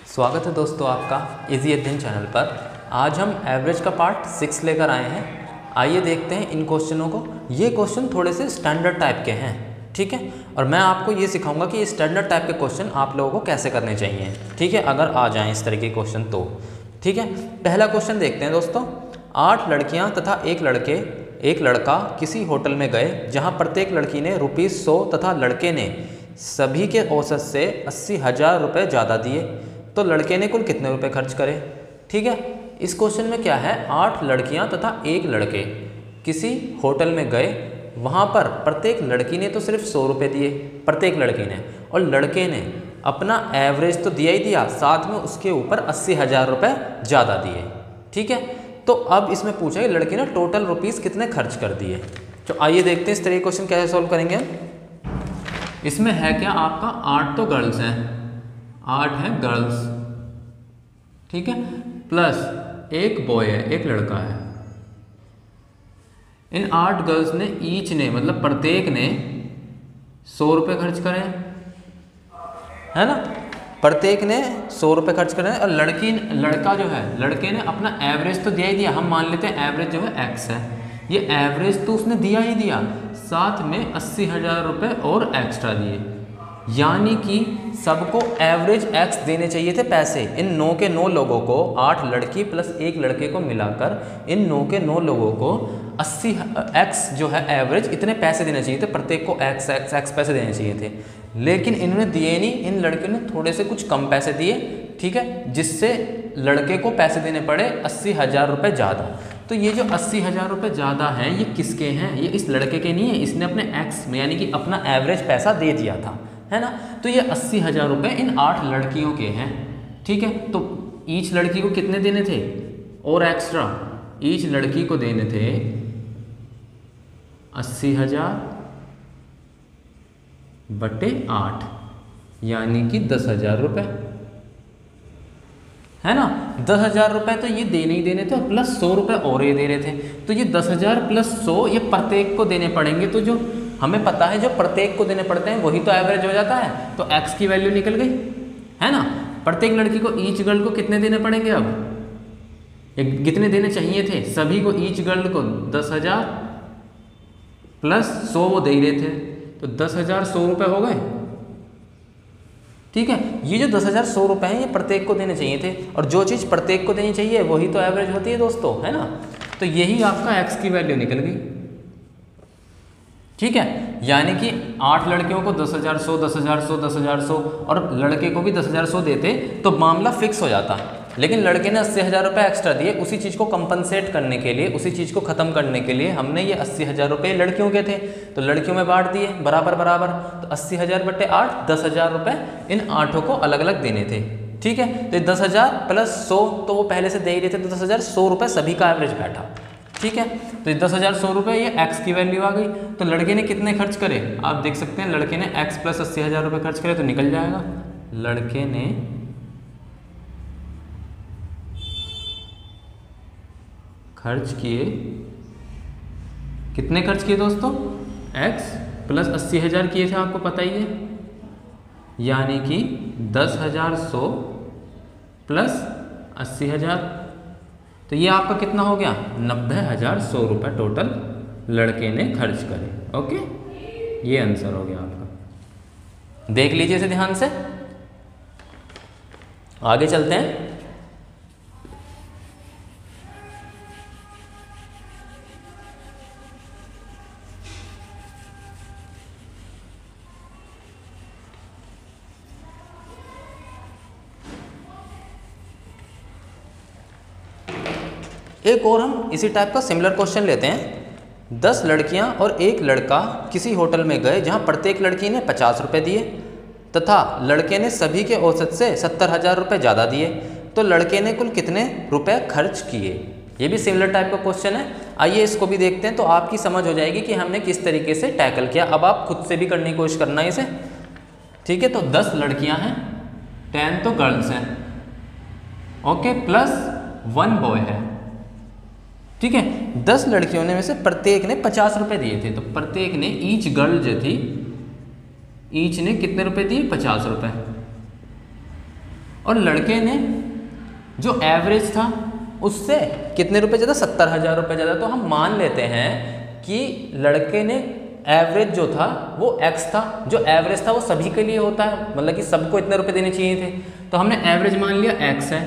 स्वागत है दोस्तों आपका इजी अध्ययन चैनल पर। आज हम एवरेज का पार्ट 6 लेकर आए हैं। आइए देखते हैं इन क्वेश्चनों को। ये क्वेश्चन थोड़े से स्टैंडर्ड टाइप के हैं, ठीक है। और मैं आपको ये सिखाऊंगा कि ये स्टैंडर्ड टाइप के क्वेश्चन आप लोगों को कैसे करने चाहिए, ठीक है, अगर आ जाएँ इस तरह के क्वेश्चन तो, ठीक है। पहला क्वेश्चन देखते हैं दोस्तों। 8 लड़कियाँ तथा एक लड़का किसी होटल में गए जहाँ प्रत्येक लड़की ने ₹100 तथा लड़के ने सभी के औसत से 80,000 रुपये ज़्यादा दिए, तो लड़के ने कुल कितने रुपए खर्च करे, ठीक है। इस क्वेश्चन में क्या है, 8 लड़कियां तथा एक लड़के किसी होटल में गए, वहां पर प्रत्येक लड़की ने तो सिर्फ 100 रुपये दिए प्रत्येक लड़की ने, और लड़के ने अपना एवरेज तो दिया ही दिया, साथ में उसके ऊपर 80,000 रुपये ज़्यादा दिए, ठीक है। तो अब इसमें पूछा कि लड़की ने टोटल रुपीज़ कितने खर्च कर दिए। तो आइए देखते हैं इस तरह के क्वेश्चन कैसे सॉल्व करेंगे हम। इसमें है क्या, आपका 8 तो गर्ल्स हैं, 8 है गर्ल्स, ठीक है, प्लस एक बॉय है, एक लड़का है। इन 8 गर्ल्स ने ईच ने मतलब प्रत्येक ने 100 रुपये खर्च करे, है ना, प्रत्येक ने 100 रुपये खर्च करे। और लड़का जो है, लड़के ने अपना एवरेज तो दिया ही दिया, हम मान लेते हैं एवरेज जो है x है, ये एवरेज तो उसने दिया ही दिया, साथ में 80,000 रुपये और एक्स्ट्रा दिए, यानी कि सबको एवरेज x देने चाहिए थे पैसे। इन 9 के 9 लोगों को, 8 लड़की प्लस एक लड़के को मिलाकर इन 9 के 9 लोगों को 80x जो है एवरेज, इतने पैसे देने चाहिए थे, प्रत्येक को x पैसे देने चाहिए थे, लेकिन इन्होंने दिए नहीं। इन लड़कियों ने थोड़े से कुछ कम पैसे दिए, ठीक है, जिससे लड़के को पैसे देने पड़े 80,000 रुपये ज़्यादा। तो ये जो 80,000 रुपये ज़्यादा हैं, ये किसके हैं, ये इस लड़के के नहीं है, इसने अपने x में यानी कि अपना एवरेज पैसा दे दिया था, है ना। तो ये 80,000 रुपये इन 8 लड़कियों के हैं, ठीक है। तो ईच लड़की को कितने देने थे और एक्स्ट्रा, ईच लड़की को देने थे 80,000 बटे 8 यानी कि 10,000 रुपये, है ना। 10,000 रुपये तो ये देने ही देने थे, और प्लस 100 रुपये और ये दे रहे थे। तो ये 10,000 प्लस 100 ये प्रत्येक को देने पड़ेंगे। तो जो हमें पता है जो प्रत्येक को देने पड़ते हैं वही तो एवरेज हो जाता है, तो x की वैल्यू निकल गई, है ना। प्रत्येक लड़की को, ईच गर्ल को कितने देने पड़ेंगे, अब कितने देने चाहिए थे, सभी को ईच गर्ल को 10,000 प्लस 100 वो दे रहे थे, तो 10,000 100 रुपये हो गए, ठीक है। ये जो 10,000 100 रुपये हैं ये प्रत्येक को देने चाहिए थे, और जो चीज़ प्रत्येक को देनी चाहिए वही तो एवरेज होती है दोस्तों, है ना। तो यही आपका x की वैल्यू निकल गई, ठीक है। यानी कि 8 लड़कियों को 10,000 100 10,000 100 10,000 100 और लड़के को भी 10,000 100 देते तो मामला फिक्स हो जाता, लेकिन लड़के ने 80,000 रुपये एक्स्ट्रा दिए। उसी चीज़ को कंपनसेट करने के लिए, उसी चीज़ को ख़त्म करने के लिए हमने ये 80,000 रुपये लड़कियों के थे तो लड़कियों में बांट दिए बराबर बराबर। तो 80,000 बटे 8 10,000 रुपये इन 8 को अलग अलग देने थे, ठीक है। तो 10,000 प्लस 100 तो वो पहले से दे ही रहे थे, तो 10,000 100 रुपये सभी का एवरेज बैठा, ठीक है। तो 10,000 100 रुपये ये x की वैल्यू आ गई। तो लड़के ने कितने खर्च करे, आप देख सकते हैं, लड़के ने x प्लस 80,000 रुपये खर्च करे, तो निकल जाएगा लड़के ने खर्च किए, कितने खर्च किए दोस्तों, x प्लस 80,000 किए थे, आपको पता ही है, यानी कि 10,100 प्लस 80,000, तो ये आपका कितना हो गया, 90,100 रुपये टोटल लड़के ने खर्च करे। ओके, ये आंसर हो गया आपका। देख लीजिए इसे ध्यान से, आगे चलते हैं। एक और हम इसी टाइप का सिमिलर क्वेश्चन लेते हैं। 10 लड़कियां और एक लड़का किसी होटल में गए जहां प्रत्येक लड़की ने 50 रुपये दिए तथा लड़के ने सभी के औसत से 70,000 रुपये ज़्यादा दिए, तो लड़के ने कुल कितने रुपए खर्च किए। ये भी सिमिलर टाइप का क्वेश्चन है। आइए इसको भी देखते हैं, तो आपकी समझ हो जाएगी कि हमने किस तरीके से टैकल किया। अब आप खुद से भी करने की कोशिश करना है इसे, ठीक है। तो 10 लड़कियाँ हैं, 10 तो गर्ल्स हैं, ओके, प्लस 1 बॉय है, ठीक है। 10 लड़कियों ने में से प्रत्येक ने 50 रुपये दिए थे, तो प्रत्येक ने, ईच गर्ल जो थी, ईच ने कितने रुपए दिए, 50 रुपये। और लड़के ने जो एवरेज था उससे कितने रुपए ज़्यादा, 70,000 रुपये ज़्यादा। तो हम मान लेते हैं कि लड़के ने एवरेज जो था वो x था, जो एवरेज था वो सभी के लिए होता है, मतलब कि सबको इतने रुपए देने चाहिए थे। तो हमने एवरेज मान लिया x है,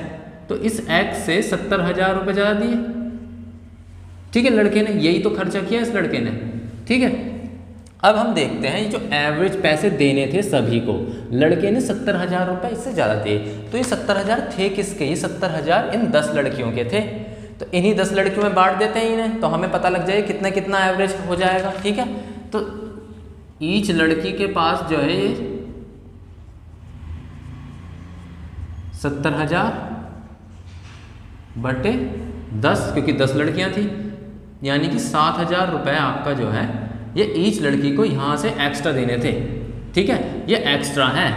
तो इस x से 70,000 रुपये ज़्यादा दिए। ठीक है, लड़के ने यही तो खर्चा किया इस लड़के ने। ठीक है, अब हम देखते हैं जो एवरेज पैसे देने थे सभी को, लड़के ने 70,000 रुपये इससे ज़्यादा दिए। तो ये 70,000 थे किसके, ये 70,000 इन 10 लड़कियों के थे। तो इन्हीं 10 लड़कियों में बांट देते हैं इन्हें, तो हमें पता लग जाए कितना कितना एवरेज हो जाएगा। ठीक है, तो ईच लड़की के पास जो है ये 70,000 बटे 10, क्योंकि 10 लड़कियां थी, यानी कि 7,000 रुपये आपका जो है ये ईच लड़की को यहाँ से एक्स्ट्रा देने थे। ठीक है, ये एक्स्ट्रा है,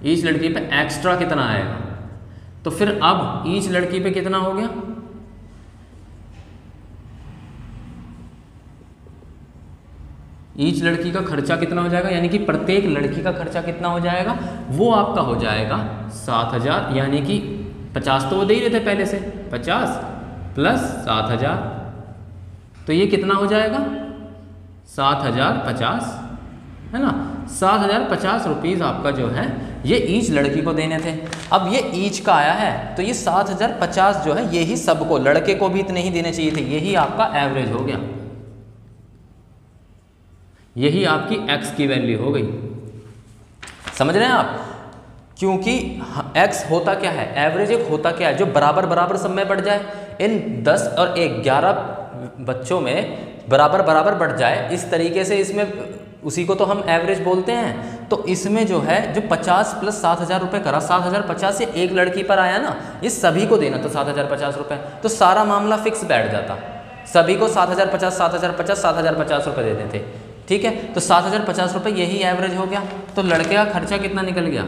ईच लड़की पे एक्स्ट्रा कितना आएगा। तो फिर अब ईच लड़की पे कितना हो गया, ईच लड़की का खर्चा कितना हो जाएगा, यानी कि प्रत्येक लड़की का खर्चा कितना हो जाएगा, वो आपका हो जाएगा 7,000, यानी कि 50 तो वो दे ही रहे थे पहले से, 50 प्लस 7,000, तो ये कितना हो जाएगा 7,050, है ना। 7,050 रुपीज़ आपका जो है ये ईच लड़की को देने थे। अब ये ईच का आया है, तो ये 7,050 जो है यही सबको, लड़के को भी इतने ही देने चाहिए थे, यही आपका एवरेज हो गया, यही आपकी x की वैल्यू हो गई। समझ रहे हैं आप, क्योंकि x होता क्या है, एवरेज एक होता क्या है, जो बराबर बराबर सब में बढ़ जाए। इन 10 और 11 बच्चों में बराबर बराबर बढ़ जाए, इस तरीके से इसमें उसी को तो हम एवरेज बोलते हैं। तो इसमें जो है जो 50 प्लस 7,000 रुपये करा, 7,050 से एक लड़की पर आया ना, ये सभी को देना था 7,050 रुपये, तो सारा मामला फिक्स बैठ जाता, सभी को 7,050 7,050 7,050 रुपये देते थे। ठीक है, तो 7,050 रुपये यही एवरेज हो गया। तो लड़के का खर्चा कितना निकल गया,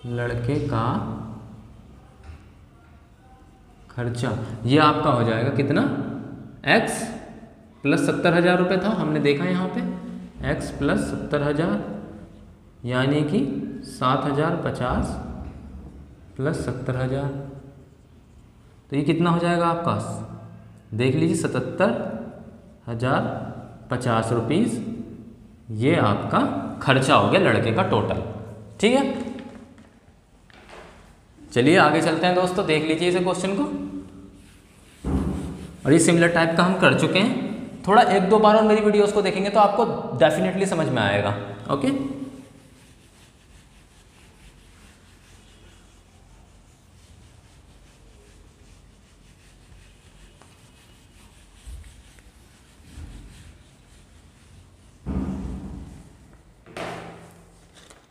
लड़के का खर्चा ये आपका हो जाएगा कितना, x प्लस 70,000 रुपये था, हमने देखा यहाँ पे x प्लस 70,000, यानी कि 7,050 प्लस 70,000, तो ये कितना हो जाएगा आपका, देख लीजिए 77,050 रुपीज़ ये आपका खर्चा हो गया लड़के का टोटल। ठीक है, चलिए आगे चलते हैं दोस्तों, देख लीजिए इस क्वेश्चन को। और ये सिमिलर टाइप का हम कर चुके हैं, थोड़ा 1-2 बार और मेरी वीडियोस को देखेंगे तो आपको डेफिनेटली समझ में आएगा। ओके,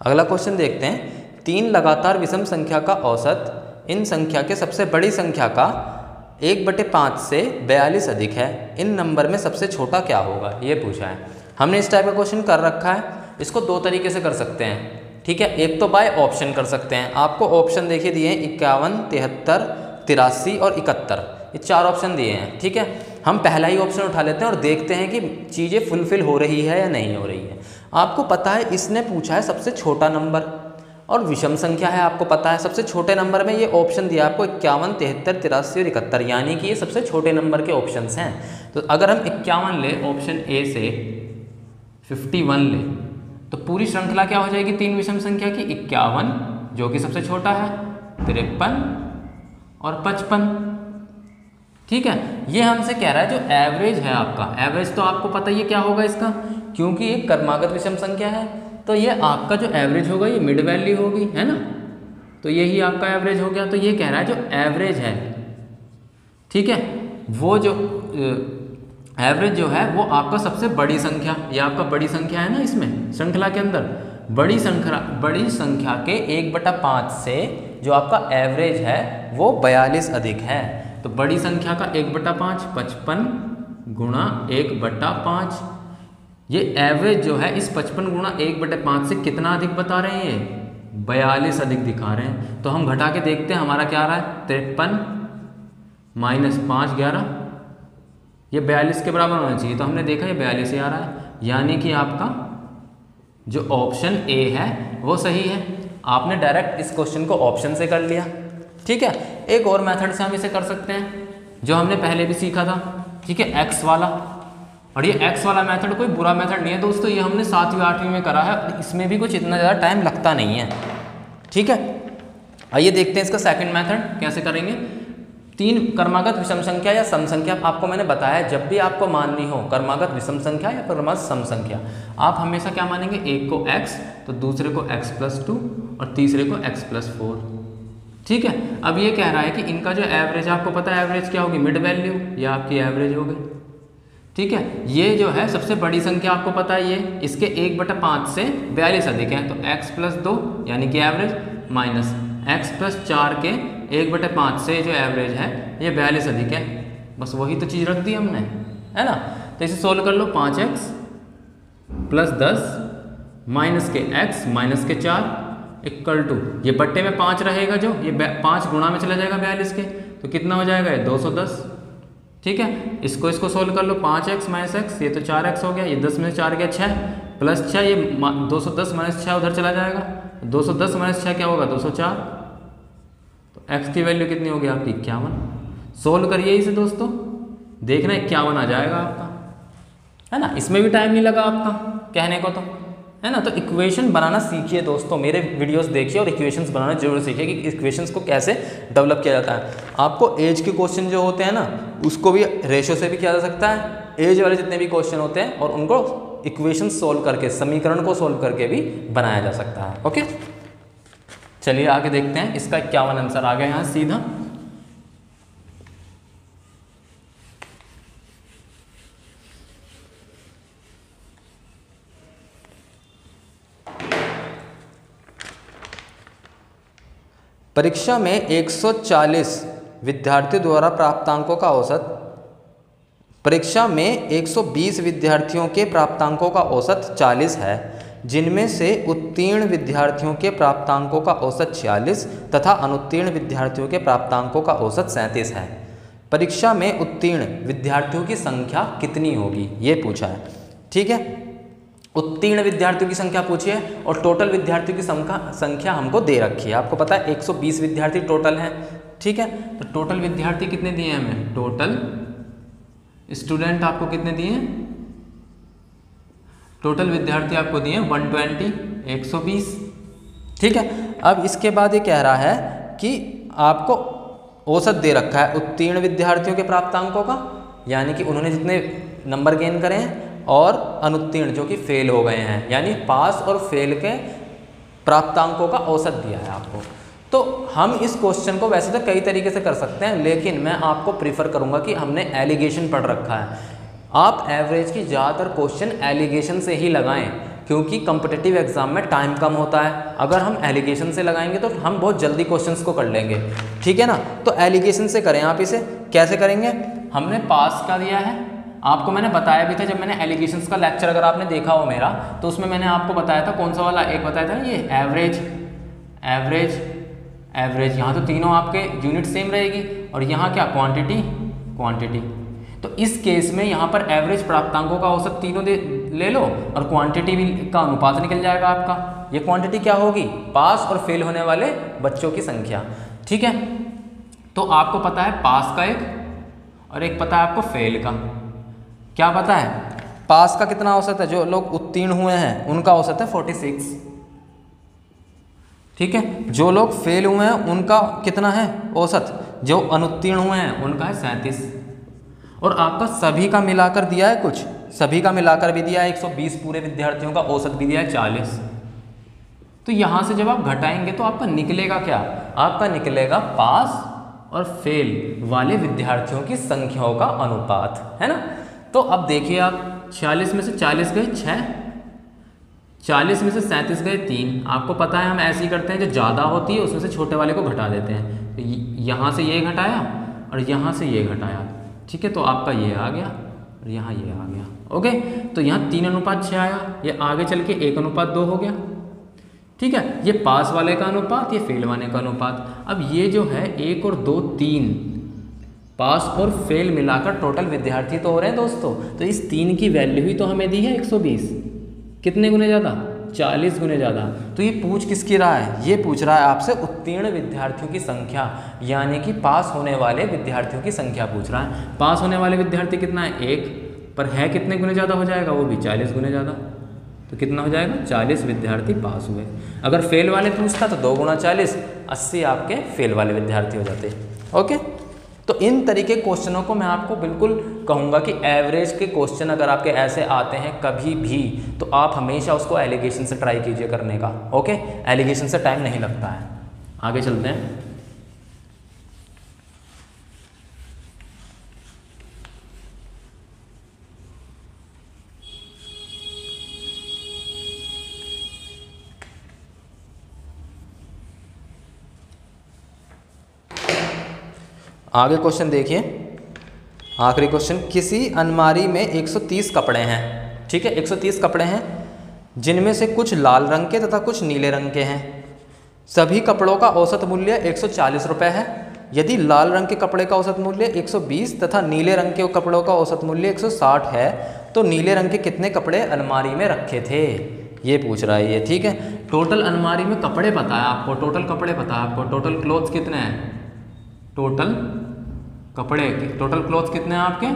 अगला क्वेश्चन देखते हैं। 3 लगातार विषम संख्या का औसत इन संख्या के सबसे बड़ी संख्या का 1/5 से 42 अधिक है, इन नंबर में सबसे छोटा क्या होगा, ये पूछा है। हमने इस टाइप का क्वेश्चन कर रखा है, इसको 2 तरीके से कर सकते हैं। ठीक है, एक तो बाय ऑप्शन कर सकते हैं, आपको ऑप्शन देखिए दिए हैं 51, 73, 83 और 71, ये 4 ऑप्शन दिए हैं। ठीक है, हम पहला ही ऑप्शन उठा लेते हैं और देखते हैं कि चीज़ें फुलफिल हो रही है या नहीं हो रही है। आपको पता है इसने पूछा है सबसे छोटा नंबर और विषम संख्या है, आपको पता है सबसे छोटे नंबर में ये ऑप्शन दिया आपको 51, 73, 83 और 71, यानी कि ये सबसे छोटे नंबर के ऑप्शंस हैं। तो अगर हम 51 ले, ऑप्शन ए से 51 ले, तो पूरी श्रृंखला क्या हो जाएगी 3 विषम संख्या की, 51 जो कि सबसे छोटा है, 53 और 55। ठीक है, ये हमसे कह रहा है जो एवरेज है आपका, एवरेज तो आपको पता ही है क्या होगा इसका, क्योंकि ये क्रमागत विषम संख्या है, तो ये आपका जो एवरेज होगा ये मिड वैल्यू होगी, है ना, तो यही आपका एवरेज हो गया। तो ये कह रहा है जो एवरेज है, ठीक है, वो जो एवरेज जो है वो आपका सबसे बड़ी संख्या, ये आपका बड़ी संख्या है ना इसमें श्रृंखला के अंदर, बड़ी संख्या के 1/5 से जो आपका एवरेज है वो 42 अधिक है। तो बड़ी संख्या का 1/5 55 गुणा 1/5, ये एवरेज जो है इस 55 गुणा 1/5 से कितना अधिक बता रहे हैं, ये 42 अधिक दिखा रहे हैं। तो हम घटा के देखते हैं हमारा क्या आ रहा है, 53 माइनस 5 11, ये 42 के बराबर होना चाहिए, तो हमने देखा ये 42 ही आ रहा है, यानी कि आपका जो ऑप्शन ए है वो सही है। आपने डायरेक्ट इस क्वेश्चन को ऑप्शन से कर लिया। ठीक है, एक और मेथड से हम इसे कर सकते हैं जो हमने पहले भी सीखा था। ठीक है, एक्स वाला। और ये एक्स वाला मेथड कोई बुरा मेथड नहीं है दोस्तों, ये हमने 7वीं 8वीं में करा है, इसमें भी कुछ इतना ज़्यादा टाइम लगता नहीं है। ठीक है, आइए देखते हैं इसका सेकंड मेथड कैसे करेंगे। 3 क्रमागत विषम संख्या या सम संख्या, आपको मैंने बताया जब भी आपको माननी हो क्रमागत विषम संख्या या क्रमागत सम संख्या, आप हमेशा क्या मानेंगे, एक को x तो दूसरे को x+2 और तीसरे को x+4। ठीक है, अब ये कह रहा है कि इनका जो एवरेज, आपको पता है एवरेज क्या होगी, मिड वैल्यू, ये आपकी एवरेज हो गई। ठीक है, ये जो है सबसे बड़ी संख्या आपको पता है, ये इसके 1/5 से 42 अधिक है, तो x+2 यानी कि एवरेज माइनस x+4 के 1/5 से जो एवरेज है ये 42 अधिक है, बस वही तो चीज़ रख दी हमने, है ना। तो इसे सोल्व कर लो, 5x + 10 माइनस के x माइनस के 4 इक्वल टू, ये बट्टे में 5 रहेगा, जो ये 5 गुणा में चला जाएगा 42 के, तो कितना हो जाएगा, ये 210। ठीक है, इसको सोल्व कर लो, 5x माइनस x, ये तो 4x हो गया, ये 10 में से 4 गया 6 + 6, ये 210 माइनस 6 उधर चला जाएगा, 210 माइनस 6 क्या होगा, 204। तो x की वैल्यू कितनी होगी आपकी, 51। सोल्व करिए इसे दोस्तों, देखना 51 आ जाएगा आपका, है ना। इसमें भी टाइम नहीं लगा आपका कहने को, तो है ना। तो इक्वेशन बनाना सीखिए दोस्तों, मेरे वीडियोस देखिए और इक्वेशंस बनाना जरूर सीखिए कि इक्वेशंस को कैसे डेवलप किया जाता है। आपको एज के क्वेश्चन जो होते हैं ना, उसको भी रेशो से भी किया जा सकता है, एज वाले जितने भी क्वेश्चन होते हैं, और उनको इक्वेशन सोल्व करके, समीकरण को सोल्व करके भी बनाया जा सकता है। ओके, चलिए आगे देखते हैं। इसका 51 आंसर आ गया यहाँ सीधा। परीक्षा में 140 विद्यार्थियों द्वारा प्राप्तांकों का औसत, परीक्षा में 120 विद्यार्थियों के प्राप्तांकों का औसत 40 है, जिनमें से उत्तीर्ण विद्यार्थियों के प्राप्तांकों का औसत 46 तथा अनुत्तीर्ण विद्यार्थियों के प्राप्तांकों का औसत 37 है। परीक्षा में उत्तीर्ण विद्यार्थियों की संख्या कितनी होगी, ये पूछा है। ठीक है, उत्तीर्ण विद्यार्थियों की संख्या पूछी है और टोटल विद्यार्थियों की संख्या हमको दे रखी है। आपको पता है 120 विद्यार्थी टोटल हैं। ठीक है, तो टोटल विद्यार्थी कितने दिए हैं हमें, टोटल स्टूडेंट आपको कितने दिए हैं, टोटल विद्यार्थी आपको दिए 120, 120। ठीक है, अब इसके बाद ये कह रहा है कि आपको औसत दे रखा है उत्तीर्ण विद्यार्थियों के प्राप्तांकों का, यानी कि उन्होंने जितने नंबर गेन करे हैं, और अनुत्तीर्ण जो कि फेल हो गए हैं, यानी पास और फेल के प्राप्तांकों का औसत दिया है आपको। तो हम इस क्वेश्चन को वैसे तो कई तरीके से कर सकते हैं, लेकिन मैं आपको प्रीफर करूंगा कि हमने एलिगेशन पढ़ रखा है, आप एवरेज की ज़्यादातर क्वेश्चन एलिगेशन से ही लगाएं, क्योंकि कॉम्पिटिटिव एग्जाम में टाइम कम होता है। अगर हम एलिगेशन से लगाएंगे तो हम बहुत जल्दी क्वेश्चंस को कर लेंगे। ठीक है ना, तो एलिगेशन से करें आप इसे। कैसे करेंगे, हमने पास का दिया है, आपको मैंने बताया भी था जब मैंने एलिगेशंस का लेक्चर अगर आपने देखा हो मेरा, तो उसमें मैंने आपको बताया था कौन सा वाला, एक बताया था ना ये एवरेज, एवरेज, एवरेज। यहाँ तो तीनों आपके यूनिट सेम रहेगी, और यहाँ क्या, क्वांटिटी, क्वांटिटी। तो इस केस में यहाँ पर एवरेज प्राप्तांकों का औसत तीनों ले लो, और क्वांटिटी भी का अनुपात निकल जाएगा आपका। ये क्वांटिटी क्या होगी, पास और फेल होने वाले बच्चों की संख्या। ठीक है, तो आपको पता है पास का एक, और एक पता है आपको फेल का। क्या पता है, पास का कितना औसत है, जो लोग उत्तीर्ण हुए हैं उनका औसत है 46। ठीक है, जो लोग फेल हुए हैं उनका कितना है औसत, जो अनुत्तीर्ण हुए हैं उनका है 37। और आपका सभी का मिलाकर दिया है कुछ, सभी का मिलाकर भी दिया है 120 पूरे विद्यार्थियों का औसत भी दिया है 40। तो यहाँ से जब आप घटाएंगे तो आपका निकलेगा क्या, आपका निकलेगा पास और फेल वाले विद्यार्थियों की संख्याओं का अनुपात, है ना। तो अब देखिए आप, 46 में से 40 गए 6, 40 में से 37 गए 3। आपको पता है हम ऐसे ही करते हैं, जो ज़्यादा होती है उसमें से छोटे वाले को घटा देते हैं। तो यहाँ से ये घटाया और यहाँ से ये घटाया। ठीक है, तो आपका ये आ गया और यहाँ ये आ गया। ओके, तो यहाँ 3:6 आया, ये आगे चल के 1:2 हो गया। ठीक है, ये पास वाले का अनुपात, ये फेल वाले का अनुपात। अब ये जो है 1 और 2 3, पास और फेल मिलाकर टोटल विद्यार्थी तो हो रहे हैं दोस्तों। तो इस 3 की वैल्यू ही तो हमें दी है 120, कितने गुने ज़्यादा, 40 गुने ज़्यादा। तो ये पूछ किसकी रहा है? ये पूछ रहा है आपसे उत्तीर्ण विद्यार्थियों की संख्या, यानी कि पास होने वाले विद्यार्थियों की संख्या पूछ रहा है। पास होने वाले विद्यार्थी कितना है? 1, पर है कितने गुने ज़्यादा हो जाएगा? वो भी 40 गुने ज़्यादा। तो कितना हो जाएगा? 40 विद्यार्थी पास हुए। अगर फेल वाले पूछता तो 2 गुना 40, 80 आपके फेल वाले विद्यार्थी हो जाते। ओके, तो इन तरीके क्वेश्चनों को मैं आपको बिल्कुल कहूँगा कि एवरेज के क्वेश्चन अगर आपके ऐसे आते हैं कभी भी, तो आप हमेशा उसको एलिगेशन से ट्राई कीजिए करने का। ओके, एलिगेशन से टाइम नहीं लगता है। आगे चलते हैं। आगे क्वेश्चन देखिए, आखिरी क्वेश्चन। किसी अलमारी में 130 कपड़े हैं, ठीक है, 130 कपड़े हैं, जिनमें से कुछ लाल रंग के तथा कुछ नीले रंग के हैं। सभी कपड़ों का औसत मूल्य 140 रुपये है। यदि लाल रंग के कपड़े का औसत मूल्य 120 तथा नीले रंग के कपड़ों का औसत मूल्य 160 है, तो नीले रंग के कितने कपड़े अलमारी में रखे थे? ये पूछ रहा है ये, ठीक है। टोटल अलमारी में कपड़े पता है आपको, टोटल कपड़े पता है आपको, टोटल क्लोथ्स कितने हैं? टोटल कपड़े, टोटल क्लोथ्स कितने हैं आपके?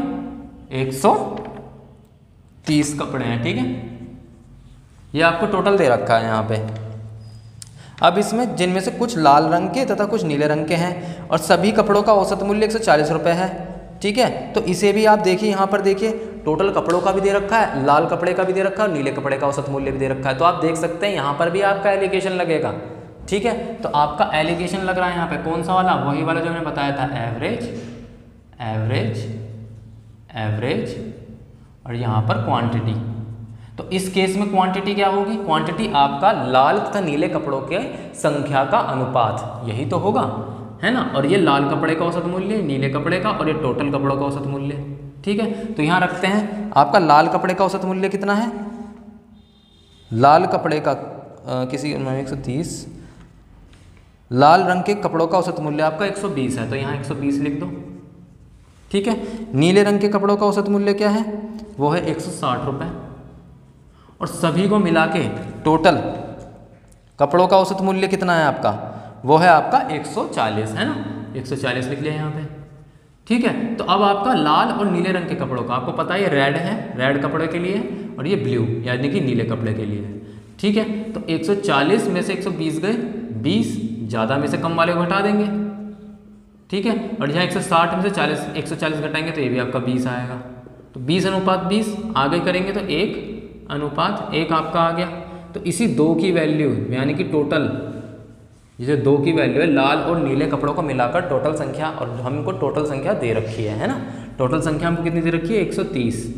130 कपड़े हैं, ठीक है। ये आपको टोटल दे रखा है यहाँ पे। अब इसमें जिनमें से कुछ लाल रंग के तथा कुछ नीले रंग के हैं और सभी कपड़ों का औसत मूल्य 140 रुपये है, ठीक है। तो इसे भी आप देखिए, यहाँ पर देखिए, टोटल कपड़ों का भी दे रखा है, लाल कपड़े का भी दे रखा है और नीले कपड़े का औसत मूल्य भी दे रखा है। तो आप देख सकते हैं यहाँ पर भी आपका एलिगेशन लगेगा, ठीक है। तो आपका एलिगेशन लग रहा है यहाँ पे कौन सा वाला? वही वाला जो मैंने बताया था, एवरेज, एवरेज, एवरेज और यहाँ पर क्वांटिटी। तो इस केस में क्वांटिटी क्या होगी? क्वांटिटी आपका लाल तथा नीले कपड़ों के संख्या का अनुपात, यही तो होगा, है ना। और ये लाल कपड़े का औसत मूल्य, नीले कपड़े का, और ये टोटल कपड़ों का औसत मूल्य, ठीक है। तो यहाँ रखते हैं, आपका लाल कपड़े का औसत मूल्य कितना है? लाल कपड़े का किसी 130, लाल रंग के कपड़ों का औसत मूल्य आपका 120 है, तो यहाँ 120 लिख दो, ठीक है। नीले रंग के कपड़ों का औसत मूल्य क्या है? वो है 160 रुपये। और सभी को मिला के टोटल कपड़ों का औसत मूल्य कितना है आपका? वो है आपका 140, है ना, 140 लिख लिया यहाँ पे, ठीक है। तो अब आपका लाल और नीले रंग के कपड़ों का, आपको पता है ये रेड है, रेड कपड़े के लिए, और ये ब्लू यानी कि नीले कपड़े के लिए है, ठीक है। तो 140 में से 120 गए, 20 ज़्यादा में से कम वाले को घटा देंगे, ठीक है। और यहाँ 160 में से 140 घटाएंगे तो ये भी आपका 20 आएगा। तो 20:20 आगे करेंगे तो 1:1 आपका आ गया। तो इसी 2 की वैल्यू, यानी कि टोटल, जैसे 2 की वैल्यू है लाल और नीले कपड़ों को मिलाकर टोटल संख्या, और हमको टोटल संख्या दे रखी है ना। टोटल संख्या हमको कितनी दे रखी है? 130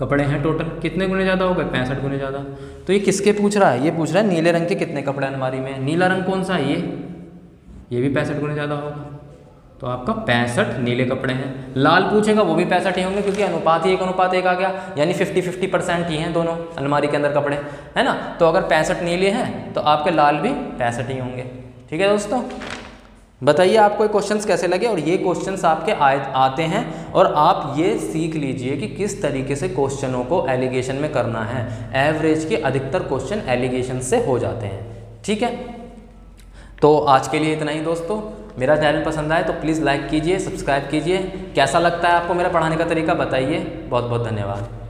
कपड़े हैं टोटल। कितने गुने ज़्यादा हो गए? 65 गुने ज़्यादा। तो ये किसके पूछ रहा है? ये पूछ रहा है नीले रंग के कितने कपड़े अलमारी में। नीला रंग कौन सा है? ये भी 65 गुने ज़्यादा होगा। तो आपका 65 नीले कपड़े हैं। लाल पूछेगा वो भी 65 ही होंगे, क्योंकि अनुपात ही 1:1 आ गया, यानी 50-50% ही हैं दोनों अलमारी के अंदर कपड़े, है ना। तो अगर 65 नीले हैं तो आपके लाल भी 65 ही होंगे, ठीक है दोस्तों। बताइए आपको ये क्वेश्चंस कैसे लगे, और ये क्वेश्चंस आपके आते हैं, और आप ये सीख लीजिए कि किस तरीके से क्वेश्चनों को एलिगेशन में करना है। एवरेज के अधिकतर क्वेश्चन एलिगेशन से हो जाते हैं, ठीक है। तो आज के लिए इतना ही दोस्तों। मेरा चैनल पसंद आए तो प्लीज़ लाइक कीजिए, सब्सक्राइब कीजिए। कैसा लगता है आपको मेरा पढ़ाने का तरीका बताइए। बहुत बहुत धन्यवाद।